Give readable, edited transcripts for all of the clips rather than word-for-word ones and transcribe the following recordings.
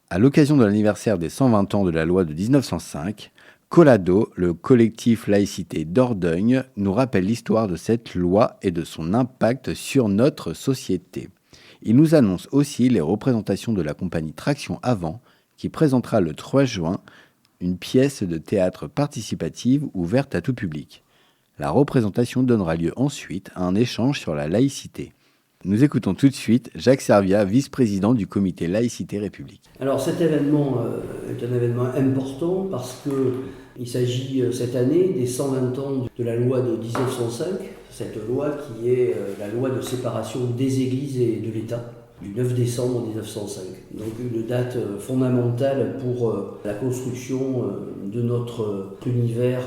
À l'occasion de l'anniversaire des 120 ans de la loi de 1905, Collado, le collectif laïcité d'Ordogne, nous rappelle l'histoire de cette loi et de son impact sur notre société. Il nous annonce aussi les représentations de la compagnie Traction Avant, qui présentera le 3 juin une pièce de théâtre participative ouverte à tout public. La représentation donnera lieu ensuite à un échange sur la laïcité. Nous écoutons tout de suite Jacques Serviat, vice-président du comité Laïcité République. Alors cet événement est un événement important parce qu'il s'agit cette année des 120 ans de la loi de 1905, cette loi qui est la loi de séparation des églises et de l'État, du 9 décembre 1905. Donc une date fondamentale pour la construction de notre univers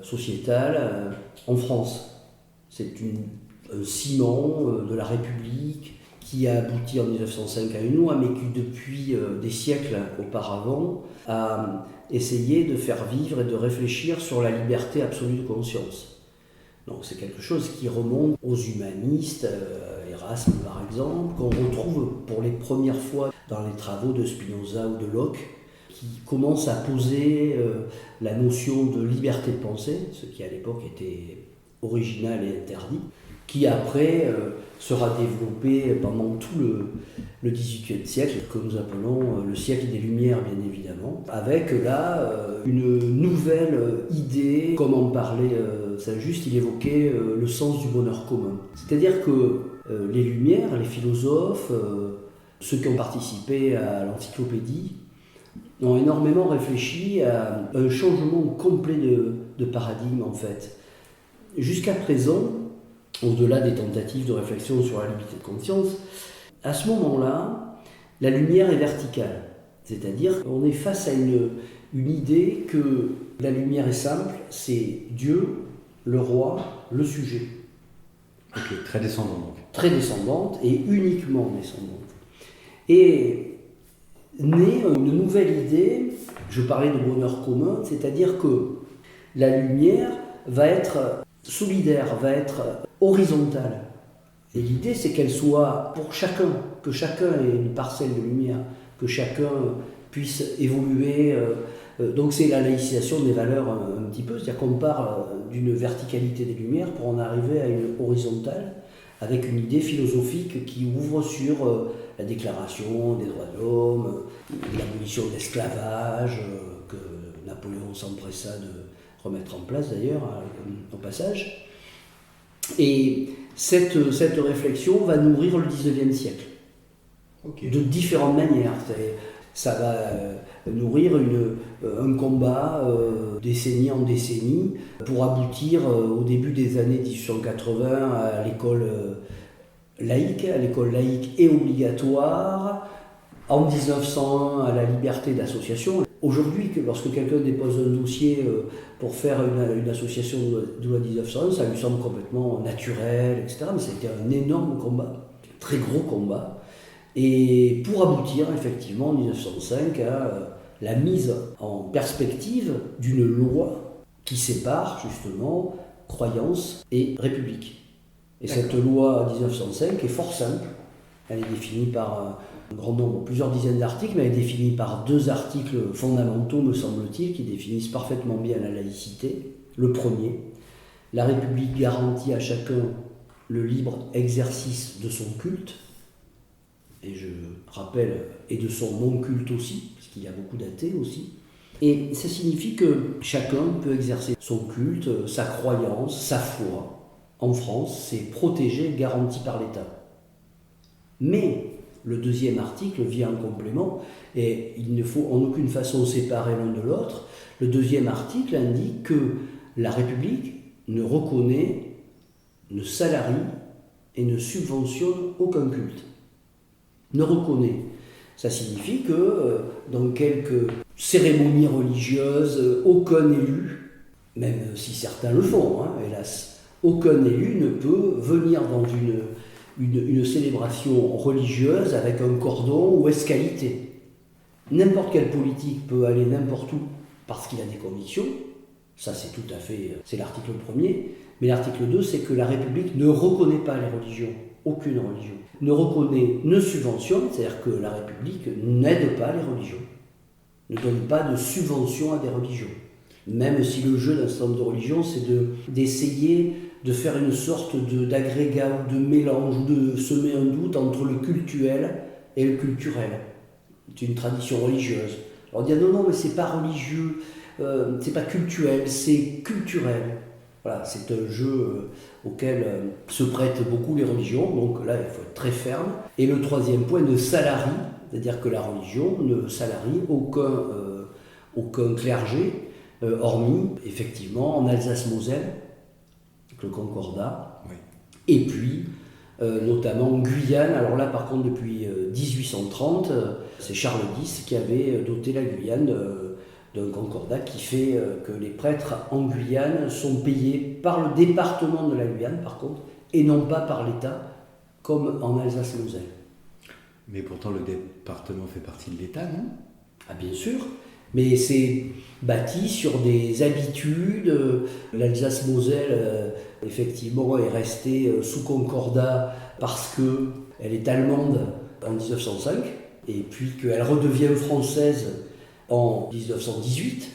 sociétal en France. C'est un ciment de la République qui a abouti en 1905 à une loi, mais qui depuis des siècles auparavant a essayé de faire vivre et de réfléchir sur la liberté absolue de conscience. Donc c'est quelque chose qui remonte aux humanistes, Erasme par exemple, qu'on retrouve pour les premières fois dans les travaux de Spinoza ou de Locke, qui commence à poser la notion de liberté de pensée, ce qui à l'époque était original et interdit, qui après sera développé pendant tout le XVIIIe siècle, que nous appelons le siècle des Lumières, bien évidemment, avec là une nouvelle idée, comme en parlait Saint-Just, il évoquait le sens du bonheur commun. C'est-à-dire que les Lumières, les philosophes, ceux qui ont participé à l'encyclopédie, ont énormément réfléchi à un changement complet de paradigme en fait. Jusqu'à présent, au-delà des tentatives de réflexion sur la liberté de conscience, à ce moment-là, la lumière est verticale. C'est-à-dire qu'on est face à une idée que la lumière est simple, c'est Dieu, le roi, le sujet. Ok, très descendante donc. Très descendante et uniquement descendante. Et naît une nouvelle idée, je parlais de bonheur commun, c'est-à-dire que la lumière va être solidaire, va être horizontale. Et l'idée, c'est qu'elle soit pour chacun, que chacun ait une parcelle de lumière, que chacun puisse évoluer. Donc c'est la laïcisation des valeurs un petit peu, c'est-à-dire qu'on part d'une verticalité des lumières pour en arriver à une horizontale, avec une idée philosophique qui ouvre sur la déclaration des droits de l'homme, l'abolition de l'esclavage, que Napoléon s'empressa de remettre en place d'ailleurs au passage. Et cette réflexion va nourrir le XIXe siècle, de différentes manières. Ça va nourrir un combat décennie en décennie pour aboutir au début des années 1880 à l'école laïque et obligatoire, en 1901 à la liberté d'association. Aujourd'hui, lorsque quelqu'un dépose un dossier pour faire une association de loi 1901, ça lui semble complètement naturel, etc. Mais ça a été un énorme combat, très gros combat. Et pour aboutir effectivement en 1905 à la mise en perspective d'une loi qui sépare justement croyance et république. Et cette loi 1905 est fort simple. Elle est définie par un grand nombre, plusieurs dizaines d'articles, mais elle est définie par 2 articles fondamentaux, me semble-t-il, qui définissent parfaitement bien la laïcité. Le premier, la République garantit à chacun le libre exercice de son culte, et je rappelle, et de son non-culte aussi, parce qu'il y a beaucoup d'athées aussi. Et ça signifie que chacun peut exercer son culte, sa croyance, sa foi. En France, c'est protégé, garanti par l'État. Mais le deuxième article vient en complément, et il ne faut en aucune façon séparer l'un de l'autre. Le deuxième article indique que la République ne reconnaît, ne salarie et ne subventionne aucun culte. Ne reconnaît. Ça signifie que dans quelques cérémonies religieuses, aucun élu, même si certains le font, hélas, aucun élu ne peut venir dans une célébration religieuse avec un cordon ou escalité. N'importe quel politique peut aller n'importe où parce qu'il a des convictions. Ça, c'est tout à fait... C'est l'article 1er. Mais l'article 2, c'est que la République ne reconnaît pas les religions. Aucune religion. ne reconnaît, ne subventionne, c'est-à-dire que la République n'aide pas les religions, ne donne pas de subvention à des religions. Même si le jeu d'un certain nombre de religions, c'est d'essayer de faire une sorte d'agrégat ou de mélange, ou de semer un doute entre le cultuel et le culturel. C'est une tradition religieuse. Alors on dit non, mais c'est pas religieux, c'est pas cultuel, c'est culturel. Voilà, c'est un jeu auquel se prêtent beaucoup les religions, donc là il faut être très ferme. Et le troisième point, ne salarie, c'est-à-dire que la religion ne salarie aucun clergé, hormis effectivement en Alsace-Moselle, avec le Concordat, oui. Et puis notamment en Guyane. Alors là par contre depuis 1830, c'est Charles X qui avait doté la Guyane d'un concordat qui fait que les prêtres en Guyane sont payés par le département de la Guyane par contre, et non pas par l'État, comme en Alsace-Moselle. Mais pourtant le département fait partie de l'État, non ? Ah bien sûr, mais c'est bâti sur des habitudes. L'Alsace-Moselle, effectivement, est restée sous concordat parce qu'elle est allemande en 1905, et puis qu'elle redevient française en 1918.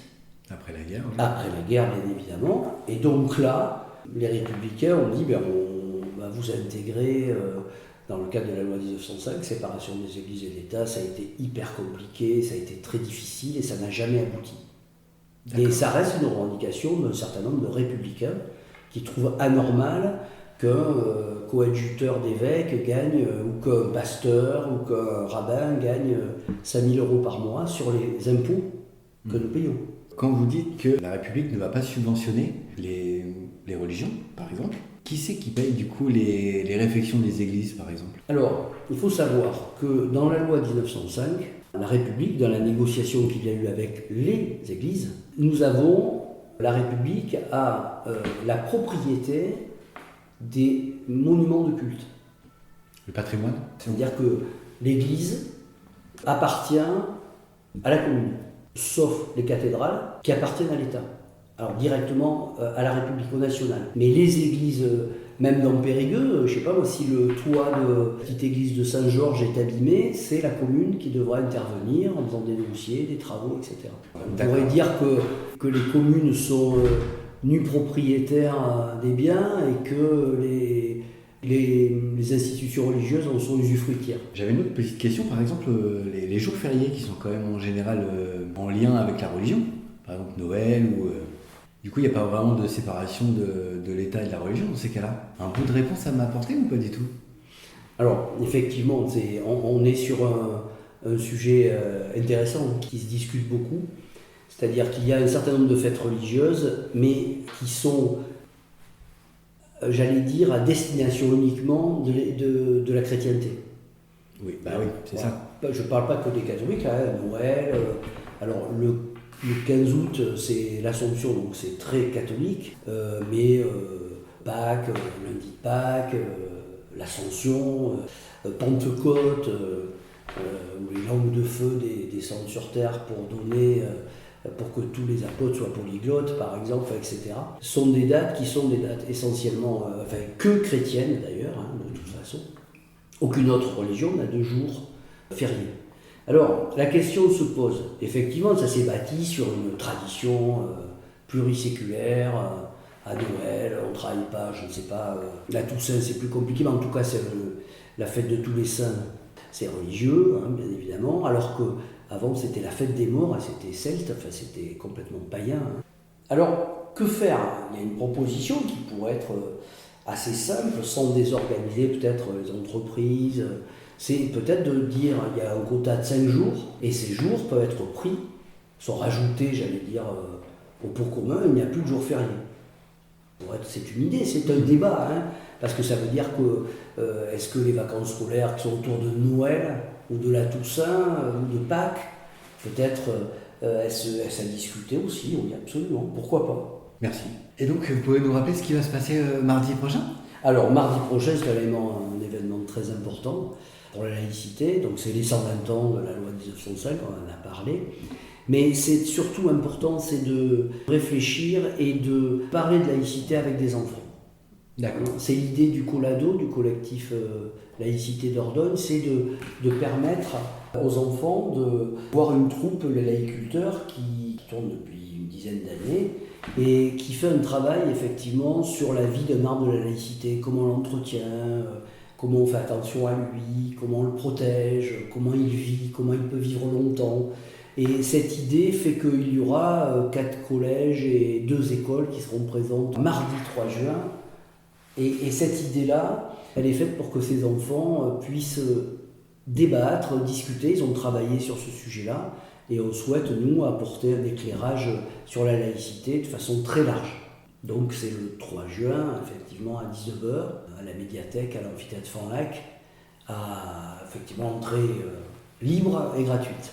Après la guerre. Oui. Après la guerre, bien évidemment. Et donc là, les Républicains ont dit, on va vous intégrer dans le cadre de la loi 1905, séparation des églises et de l'État. Ça a été hyper compliqué, ça a été très difficile et ça n'a jamais abouti. D'accord. Et ça reste une revendication d'un certain nombre de républicains qui trouvent anormal qu'un coadjuteur d'évêque gagne, ou qu'un pasteur, ou qu'un rabbin gagne 5 000 € par mois sur les impôts que nous payons. Quand vous dites que la République ne va pas subventionner les religions, par exemple, qui c'est qui paye du coup les réfections des églises, par exemple ? Alors, il faut savoir que dans la loi 1905, la République, dans la négociation qu'il y a eu avec les églises, la République a la propriété des monuments de culte. Le patrimoine ? C'est-à-dire que l'Église appartient à la commune, sauf les cathédrales qui appartiennent à l'État. Alors directement à la République nationale. Mais les églises, même dans Périgueux, je ne sais pas moi, si le toit de la petite église de Saint-Georges est abîmé, c'est la commune qui devra intervenir en faisant des dossiers, des travaux, etc. On pourrait dire que les communes sont nus propriétaires des biens et que les institutions religieuses en sont usufruitières. J'avais une autre petite question, par exemple, les jours fériés qui sont quand même en général en lien avec la religion, par exemple Noël ou... Du coup, il n'y a pas vraiment de séparation de l'État et de la religion dans ces cas-là. Un bout de réponse à m'apporter ou pas du tout ? Alors, effectivement, on est sur un sujet intéressant qui se discute beaucoup. C'est-à-dire qu'il y a un certain nombre de fêtes religieuses, mais qui sont, j'allais dire, à destination uniquement de la chrétienté. Oui, oui, c'est ça. Je ne parle pas que des catholiques, Noël. Alors, le 15 août, c'est l'Assomption, donc c'est très catholique, mais Pâques, lundi de Pâques, l'Ascension, Pentecôte, où les langues de feu descendent sur terre pour que tous les apôtres soient polyglottes, par exemple, etc. Sont des dates qui sont des dates essentiellement, que chrétiennes d'ailleurs, de toute façon. Aucune autre religion n'a de jours fériés. Alors, la question se pose. Effectivement, ça s'est bâti sur une tradition pluriséculaire. À Noël, on ne travaille pas, je ne sais pas. La Toussaint, c'est plus compliqué, mais en tout cas, c'est la fête de tous les saints. C'est religieux, bien évidemment, alors qu'avant, c'était la fête des morts, et c'était celte, c'était complètement païen. Alors, que faire ? Il y a une proposition qui pourrait être assez simple, sans désorganiser peut-être les entreprises. C'est peut-être de dire il y a un quota de 5 jours, et ces jours peuvent être pris, sont rajoutés, j'allais dire, au pot commun, il n'y a plus de jours fériés. C'est une idée, c'est un débat, parce que ça veut dire que est-ce que les vacances scolaires qui sont autour de Noël, ou de la Toussaint, ou de Pâques, peut-être est-ce à discuter aussi, oui absolument, pourquoi pas. Merci. Et donc vous pouvez nous rappeler ce qui va se passer mardi prochain ? Alors mardi prochain, c'est un événement très important pour la laïcité, donc c'est les 120 ans de la loi 1905, on en a parlé. Mais c'est surtout important, c'est de réfléchir et de parler de laïcité avec des enfants. D'accord. C'est l'idée du Colado, du collectif Laïcité Dordogne, c'est de permettre aux enfants de voir une troupe, les laïculteurs, qui tourne depuis une dizaine d'années et qui fait un travail effectivement sur la vie d'un arbre de la laïcité, comment on l'entretient, comment on fait attention à lui, comment on le protège, comment il vit, comment il peut vivre longtemps. Et cette idée fait qu'il y aura 4 collèges et 2 écoles qui seront présentes mardi 3 juin. Et cette idée-là, elle est faite pour que ces enfants puissent débattre, discuter. Ils ont travaillé sur ce sujet-là et on souhaite, nous, apporter un éclairage sur la laïcité de façon très large. Donc c'est le 3 juin, effectivement, à 19h, à la médiathèque, à l'amphithéâtre Fanlac, à effectivement entrée libre et gratuite.